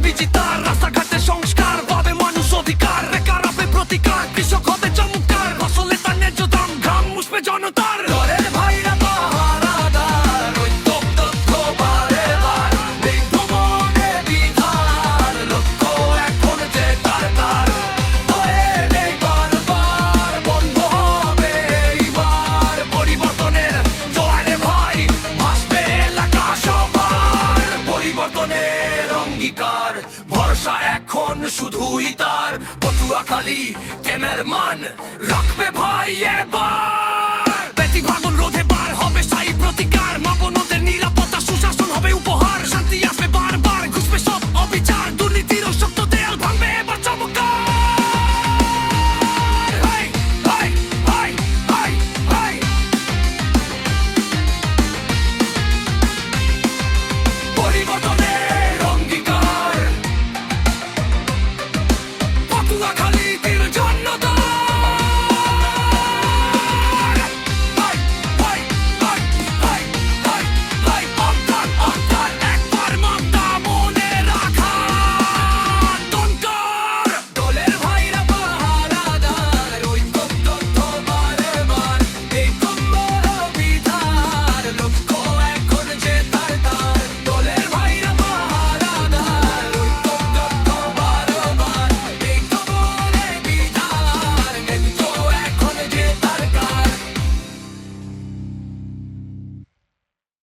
LPG তার, রাস্তাঘাটে সংস্কার পাবে মানুষ অধিকার, বেকার হবে প্রতিকার, কৃষক হবে চমৎকার, ফসলে তার ন্যায্য দাম, ঘাম মুছবে জনতার। ঘরের ভাইরা পাহারাদার, ঐক্য তথ্য বারে বার, নেই ভ্রমণে বিধান, লক্ষ্য এখন যে তার তার। হয়ে নেই বারবার, বন্ধ হবে এইবার, পরিবর্তনের জোয়ারে ভাই ভাসবে এলাকা সবার। পরিবর্তনের অঙ্গীকার, ভরসা এখন শুধুই তার, পটুয়াখালী টেমের মান রাখবে ভাই এবার। ব্যতিভাগন রোধে বার হবে স্থায়ী প্রতিকার, মা বোনদের নিরাপত্তা সুশাসন হবে উপহার, শান্তি আসবে